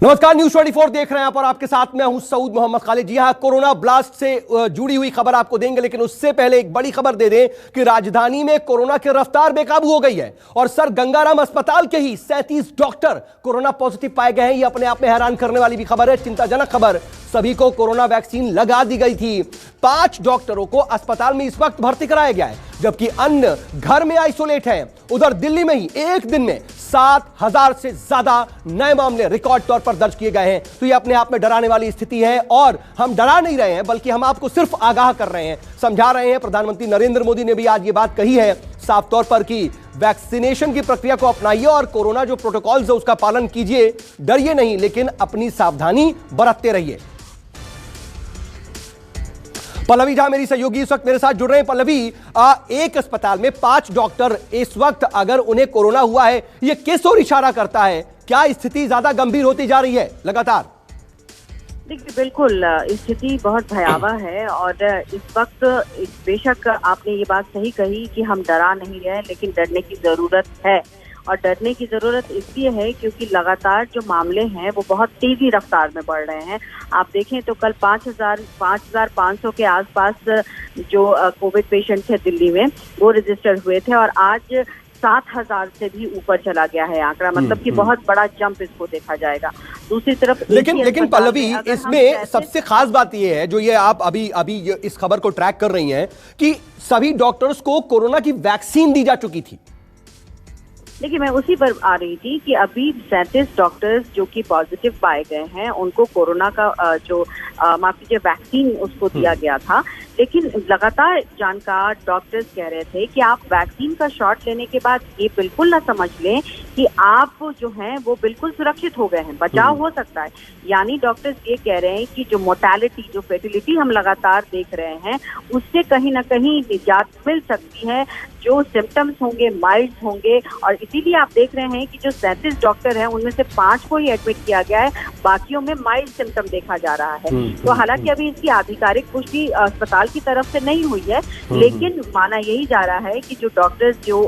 नमस्कार, न्यूज 24 देख रहे हैं आप और आपके साथ मैं हूं सऊद मोहम्मद खालिद। जी हां, कोरोना ब्लास्ट से जुड़ी हुई खबर आपको देंगे, लेकिन उससे पहले एक बड़ी खबर दे दें कि राजधानी में कोरोना की रफ्तार बेकाबू हो गई है और सर गंगाराम अस्पताल के ही 37 डॉक्टर कोरोना पॉजिटिव पाए गए हैं। यह अपने आप में हैरान करने वाली भी खबर है, चिंताजनक खबर। सभी को कोरोना वैक्सीन लगा दी गई थी। 5 डॉक्टरों को अस्पताल में इस वक्त भर्ती कराया गया है, जबकि अन्य घर में आइसोलेट हैं। उधर दिल्ली में ही एक दिन में 7,000 से ज्यादा नए मामले रिकॉर्ड तौर पर दर्ज किए गए हैं। तो यह अपने आप में डराने वाली स्थिति है और हम डरा नहीं रहे हैं, बल्कि हम आपको सिर्फ आगाह कर रहे हैं, समझा रहे हैं। प्रधानमंत्री नरेंद्र मोदी ने भी आज ये बात कही है साफ तौर पर कि वैक्सीनेशन की प्रक्रिया को अपनाइए और कोरोना जो प्रोटोकॉल्स है उसका पालन कीजिए। डरिए नहीं, लेकिन अपनी सावधानी बरतते रहिए। पल्लवी झा मेरी सहयोगी इस वक्त मेरे साथ जुड़ रहे हैं। पल्लवी, एक अस्पताल में 5 डॉक्टर इस वक्त अगर उन्हें कोरोना हुआ है, यह किस ओर इशारा करता है? क्या स्थिति ज्यादा गंभीर होती जा रही है लगातार? देखिए, बिल्कुल स्थिति बहुत भयावह है और इस वक्त बेशक आपने ये बात सही कही कि हम डरा नहीं रहे, लेकिन डरने की जरूरत है। और डरने की जरूरत इसलिए है क्योंकि लगातार जो मामले हैं वो बहुत तेजी रफ्तार में बढ़ रहे हैं। आप देखें तो कल 5,500 के आसपास जो कोविड पेशेंट थे दिल्ली में वो रजिस्टर हुए थे और आज 7,000 से भी ऊपर चला गया है आंकड़ा। मतलब कि बहुत बड़ा जंप इसको देखा जाएगा। दूसरी तरफ लेकिन पल्लवी, इसमें सबसे खास बात यह है, जो ये आप अभी इस खबर को ट्रैक कर रही हैं, कि सभी डॉक्टर्स को कोरोना की वैक्सीन दी जा चुकी थी। देखिए, मैं उसी पर आ रही थी कि अभी 37 डॉक्टर्स जो कि पॉजिटिव पाए गए हैं उनको कोरोना का माफ कीजिए वैक्सीन उसको दिया गया था। लेकिन लगातार जानकार डॉक्टर्स कह रहे थे कि आप वैक्सीन का शॉट लेने के बाद ये बिल्कुल ना समझ लें कि आप जो हैं वो बिल्कुल सुरक्षित हो गए हैं, बचाव हो सकता है। यानी डॉक्टर्स ये कह रहे हैं कि जो मोर्टेलिटी, जो फर्टिलिटी हम लगातार देख रहे हैं, उससे कहीं ना कहीं निजात मिल सकती है। जो सिम्टम्स होंगे माइल्ड होंगे, और इसीलिए आप देख रहे हैं कि जो 37 डॉक्टर हैं उनमें से 5 को ही एडमिट किया गया है, बाकियों में माइल्ड सिम्टम देखा जा रहा है। तो हालांकि अभी इसकी आधिकारिक पुष्टि अस्पताल की तरफ से नहीं हुई है, लेकिन माना यही जा रहा है कि जो डॉक्टर्स जो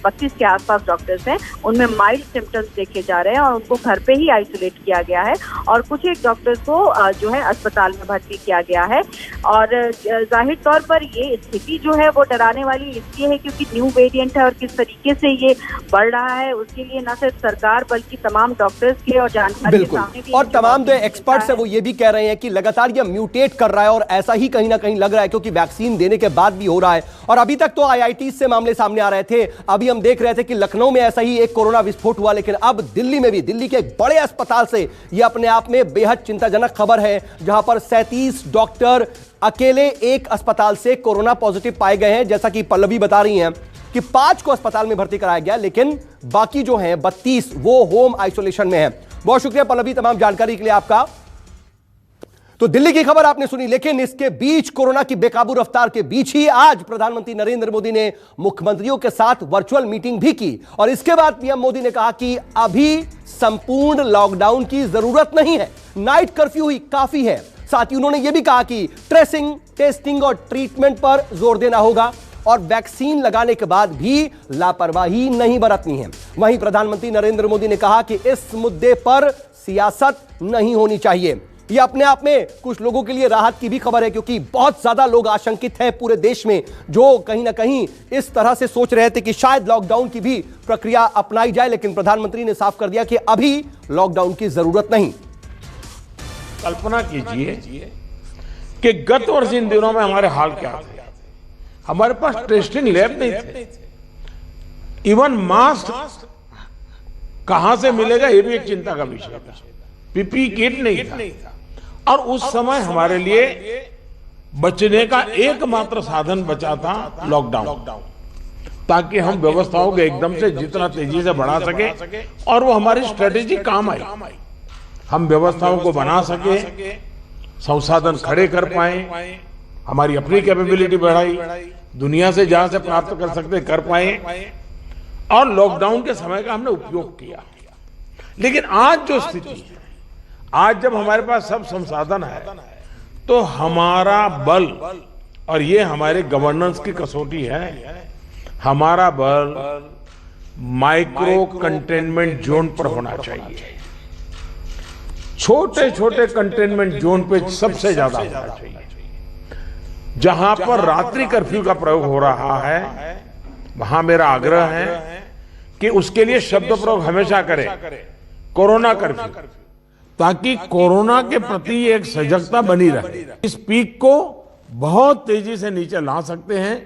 32 के आसपास डॉक्टर्स हैं उनमें माइल्ड सिम्टम्स देखे जा रहे हैं और उनको घर पे ही आइसोलेट किया गया है और कुछ एक डॉक्टर्स को जो है अस्पताल में भर्ती किया गया है। और जाहिर तौर पर ये स्थिति जो है वो डराने वाली इसलिए है क्योंकि न्यू वेरिएंट है और किस तरीके से ये बढ़ रहा है, उसके लिए न सिर्फ सरकार बल्कि तमाम डॉक्टर्स के और जानकारी के सामने भी, और तमाम जो एक्सपर्ट्स है वो ये भी कह रहे हैं कि लगातार ये म्यूटेट कर रहा है और ऐसा ही कहीं ना कहीं लग रहा है, क्योंकि वैक्सीन देने के बाद भी हो रहा है। और अभी तक तो IIT से मामले सामने आ रहे थे, अभी हम देख रहे थे कि लखनऊ में ऐसा ही एक कोरोना विस्फोट हुआ, लेकिन अब दिल्ली में भी, दिल्ली के एक बड़े अस्पताल से यह अपने आप में बेहद चिंताजनक खबर है, जहां पर 37 डॉक्टर अकेले एक अस्पताल से कोरोना पॉजिटिव पाए गए हैं। जैसा कि पल्लवी बता रही हैं कि 5 को अस्पताल में भर्ती कराया गया, लेकिन बाकी जो हैं 32 वो होम आइसोलेशन में हैं। बहुत शुक्रिया पल्लवी तमाम जानकारी के लिए आपका। तो दिल्ली की खबर आपने सुनी, लेकिन इसके बीच, कोरोना की बेकाबू रफ्तार के बीच ही आज प्रधानमंत्री नरेंद्र मोदी ने मुख्यमंत्रियों के साथ वर्चुअल मीटिंग भी की और इसके बाद पीएम मोदी ने कहा कि अभी संपूर्ण लॉकडाउन की जरूरत नहीं है, नाइट कर्फ्यू ही काफी है। साथ ही उन्होंने यह भी कहा कि ट्रेसिंग, टेस्टिंग और ट्रीटमेंट पर जोर देना होगा और वैक्सीन लगाने के बाद भी लापरवाही नहीं बरतनी है। वहीं प्रधानमंत्री नरेंद्र मोदी ने कहा कि इस मुद्दे पर सियासत नहीं होनी चाहिए। यह अपने आप में कुछ लोगों के लिए राहत की भी खबर है, क्योंकि बहुत ज्यादा लोग आशंकित हैं पूरे देश में, जो कहीं ना कहीं इस तरह से सोच रहे थे कि शायद लॉकडाउन की भी प्रक्रिया अपनाई जाए, लेकिन प्रधानमंत्री ने साफ कर दिया कि अभी लॉकडाउन की जरूरत नहीं। कल्पना कीजिए कि गत वर्ष इन दिनों में हमारे हाल क्या थे। हमारे पास टेस्टिंग लैब नहीं थे, इवन मास्क कहां से मिलेगा ये भी एक चिंता का विषय था, पीपी किट नहीं था। और उस समय हमारे लिए बचने का एकमात्र साधन बचा था लॉकडाउन, ताकि हम व्यवस्थाओं को एकदम से जितना तेजी से बढ़ा सके और वो हमारी स्ट्रेटेजी काम आई। हम व्यवस्थाओं को बना सके, संसाधन खड़े कर पाए, हमारी अपनी कैपेबिलिटी बढ़ाई, दुनिया से जहां से प्राप्त कर सकते कर पाए और लॉकडाउन के समय का हमने उपयोग किया। लेकिन आज जो स्थिति है, आज जब हमारे पास सब संसाधन है, तो हमारा बल, और ये हमारे गवर्नेंस की कसौटी है, हमारा बल माइक्रो कंटेनमेंट जोन पर होना चाहिए। छोटे छोटे कंटेनमेंट जोन पे सबसे ज्यादा होना चाहिए। जहां पर रात्रि कर्फ्यू का प्रयोग हो रहा है वहां मेरा आग्रह है कि उसके लिए शब्द प्रयोग हमेशा करें कोरोना कर्फ्यू, ताकि कोरोना के प्रति एक सजगता बनी रहे। इस पीक को बहुत तेजी से नीचे ला सकते हैं,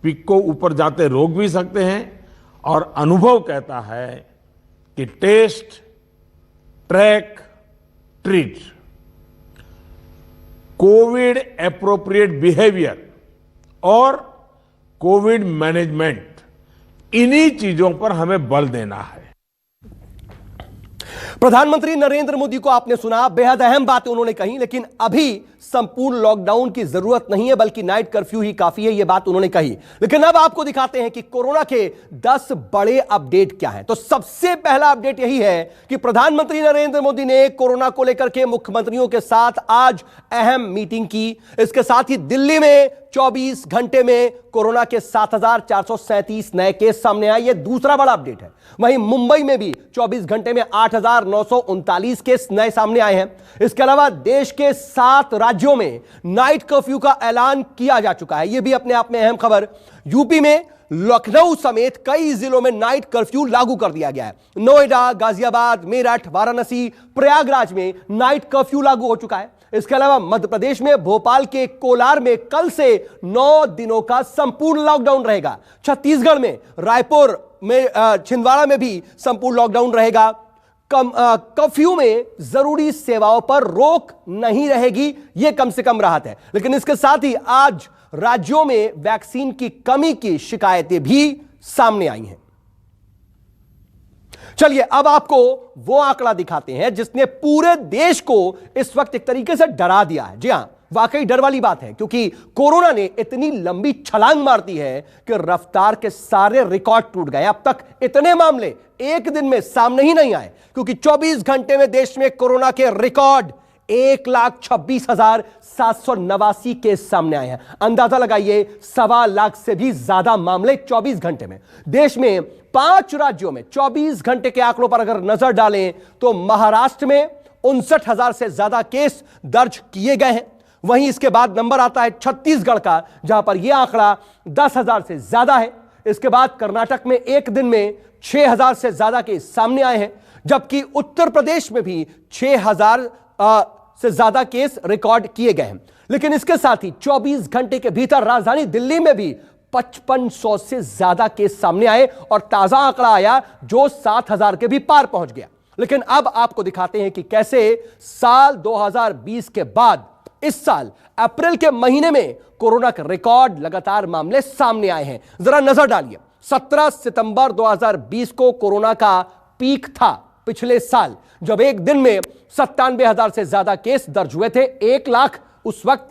पीक को ऊपर जाते रोक भी सकते हैं। और अनुभव कहता है कि test, track, treat, covid appropriate behaviour और कोविड मैनेजमेंट, इन्हीं चीजों पर हमें बल देना है। प्रधानमंत्री नरेंद्र मोदी को आपने सुना, बेहद अहम बातें उन्होंने कही, लेकिन अभी संपूर्ण लॉकडाउन की जरूरत नहीं है बल्कि नाइट कर्फ्यू ही काफी है, यह बात उन्होंने कही। लेकिन अब आपको दिखाते हैं कि कोरोना के 10 बड़े अपडेट क्या हैं। तो सबसे पहला अपडेट यही है कि प्रधानमंत्री नरेंद्र मोदी ने कोरोना को लेकर के मुख्यमंत्रियों के साथ आज अहम मीटिंग की। इसके साथ ही दिल्ली में 24 घंटे में कोरोना के 7,437 नए केस सामने आए, यह दूसरा बड़ा अपडेट है। वहीं मुंबई में भी 24 घंटे में 8,939 केस नए सामने आए हैं। इसके अलावा देश के 7 राज्यों में नाइट कर्फ्यू का ऐलान किया जा चुका है, यह भी अपने आप में अहम खबर। यूपी में लखनऊ समेत कई जिलों में नाइट कर्फ्यू लागू कर दिया गया है। नोएडा, गाजियाबाद, मेरठ, वाराणसी, प्रयागराज में नाइट कर्फ्यू लागू हो चुका है। इसके अलावा मध्य प्रदेश में भोपाल के कोलार में कल से 9 दिनों का संपूर्ण लॉकडाउन रहेगा। छत्तीसगढ़ में रायपुर में, छिंदवाड़ा में भी संपूर्ण लॉकडाउन रहेगा। कर्फ्यू में जरूरी सेवाओं पर रोक नहीं रहेगी, यह कम से कम राहत है। लेकिन इसके साथ ही आज राज्यों में वैक्सीन की कमी की शिकायतें भी सामने आई हैं। चलिए अब आपको वो आंकड़ा दिखाते हैं जिसने पूरे देश को इस वक्त एक तरीके से डरा दिया है। जी हां, वाकई डर वाली बात है, क्योंकि कोरोना ने इतनी लंबी छलांग मार दी है कि रफ्तार के सारे रिकॉर्ड टूट गए। अब तक इतने मामले एक दिन में सामने ही नहीं आए, क्योंकि 24 घंटे में देश में कोरोना के रिकॉर्ड 1,26,789 केस सामने आए हैं। अंदाजा लगाइए, 1.25 लाख से भी ज्यादा मामले 24 घंटे में। देश में 5 राज्यों में 24 घंटे के आंकड़ों पर अगर नजर डालें तो महाराष्ट्र में 59,000 से ज्यादा केस दर्ज किए गए हैं। वहीं इसके बाद नंबर आता है छत्तीसगढ़ का, जहां पर यह आंकड़ा 10,000 से ज्यादा है। इसके बाद कर्नाटक में एक दिन में 6,000 से ज्यादा केस सामने आए हैं, जबकि उत्तर प्रदेश में भी 6,000 से ज्यादा केस रिकॉर्ड किए गए हैं। लेकिन इसके साथ ही 24 घंटे के भीतर राजधानी दिल्ली में भी 5500 से ज्यादा केस सामने आए और ताजा आंकड़ा आया जो 7,000 के भी पार पहुंच गया। लेकिन अब आपको दिखाते हैं कि कैसे साल 2020 के बाद इस साल अप्रैल के महीने में कोरोना के रिकॉर्ड लगातार मामले सामने आए हैं। जरा नजर डालिए, 17 सितंबर 2020 को कोरोना का पीक था पिछले साल, जब एक दिन में 97,000 से ज्यादा केस दर्ज हुए थे। 1 लाख उस वक्त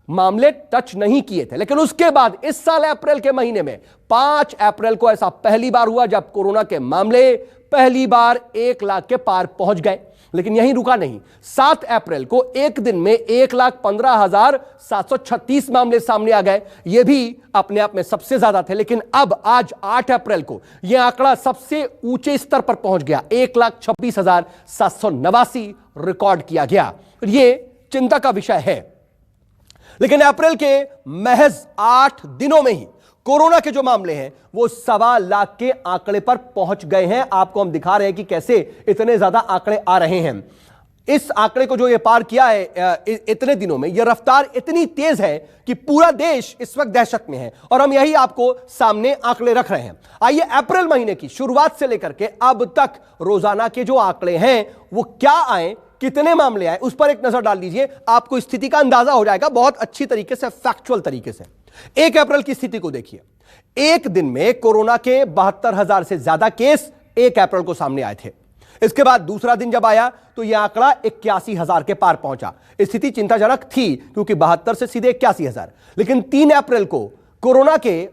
मामले टच नहीं किए थे। लेकिन उसके बाद इस साल अप्रैल के महीने में 5 अप्रैल को ऐसा पहली बार हुआ जब कोरोना के मामले पहली बार 1 लाख के पार पहुंच गए। लेकिन यहीं रुका नहीं, 7 अप्रैल को एक दिन में 1,15,736 मामले सामने आ गए। यह भी अपने आप में सबसे ज्यादा थे। लेकिन अब आज 8 अप्रैल को यह आंकड़ा सबसे ऊंचे स्तर पर पहुंच गया, 1,26,789 रिकॉर्ड किया गया। यह चिंता का विषय है। लेकिन अप्रैल के महज 8 दिनों में ही कोरोना के जो मामले हैं वो 1.25 लाख के आंकड़े पर पहुंच गए हैं। आपको हम दिखा रहे हैं कि कैसे इतने ज्यादा आंकड़े आ रहे हैं। इस आंकड़े को जो ये पार किया है इतने दिनों में, यह रफ्तार इतनी तेज है कि पूरा देश इस वक्त दहशत में है। और हम यही आपको सामने आंकड़े रख रहे हैं। आइए अप्रैल महीने की शुरुआत से लेकर के अब तक रोजाना के जो आंकड़े हैं वो क्या आए, कितने मामले आए, उस पर एक नजर डाल लीजिए। आपको स्थिति का अंदाजा हो जाएगा बहुत अच्छी तरीके से, फैक्चुअल तरीके से। 1 अप्रैल की स्थिति को देखिए। एक दिन में कोरोना के 72,000 से ज्यादा केस 1 अप्रैल को सामने आए थे। इसके बाद दूसरा दिन जब आया तो यह आंकड़ा 81,000 के पार पहुंचा। स्थिति चिंताजनक थी क्योंकि 72 से सीधे 81,000। लेकिन 3 अप्रैल को कोरोना के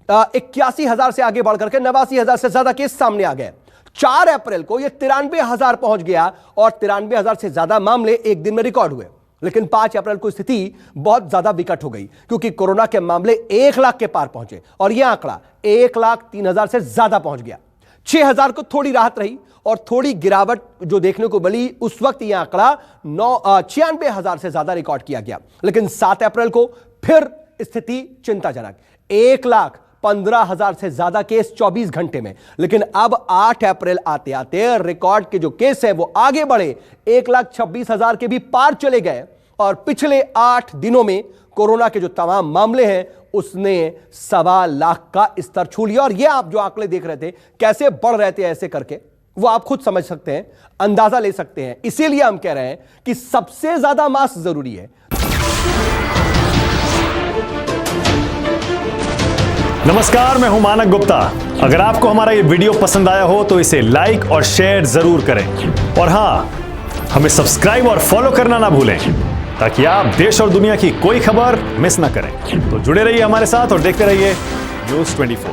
81,000 से आगे बढ़कर के 89,000 से ज्यादा केस सामने आ गए। 4 अप्रैल को यह 93,000 पहुंच गया और 93,000 से ज्यादा मामले एक दिन में रिकॉर्ड हुए। लेकिन 5 अप्रैल को स्थिति बहुत ज्यादा विकट हो गई क्योंकि कोरोना के मामले 1 लाख के पार पहुंचे और यह आंकड़ा 1,03,000 से ज्यादा पहुंच गया। 6,000 को थोड़ी राहत रही और थोड़ी गिरावट जो देखने को मिली, उस वक्त यह आंकड़ा 96,000 से ज्यादा रिकॉर्ड किया गया। लेकिन 7 अप्रैल को फिर स्थिति चिंताजनक, 1,15,000 से ज्यादा केस 24 घंटे में। लेकिन अब 8 अप्रैल आते आते रिकॉर्ड के जो केस है वो आगे बढ़े, 1,26,000 के भी पार चले गए और पिछले 8 दिनों में कोरोना के जो तमाम मामले हैं उसने 1.25 लाख का स्तर छू लिया। और ये आप जो आंकड़े देख रहे थे कैसे बढ़ रहे थे ऐसे करके, वो आप खुद समझ सकते हैं, अंदाजा ले सकते हैं। इसीलिए हम कह रहे हैं कि सबसे ज्यादा मास्क जरूरी है। नमस्कार, मैं हूं मानक गुप्ता। अगर आपको हमारा ये वीडियो पसंद आया हो तो इसे लाइक और शेयर जरूर करें और हां, हमें सब्सक्राइब और फॉलो करना ना भूलें ताकि आप देश और दुनिया की कोई खबर मिस ना करें। तो जुड़े रहिए हमारे साथ और देखते रहिए न्यूज़ 24।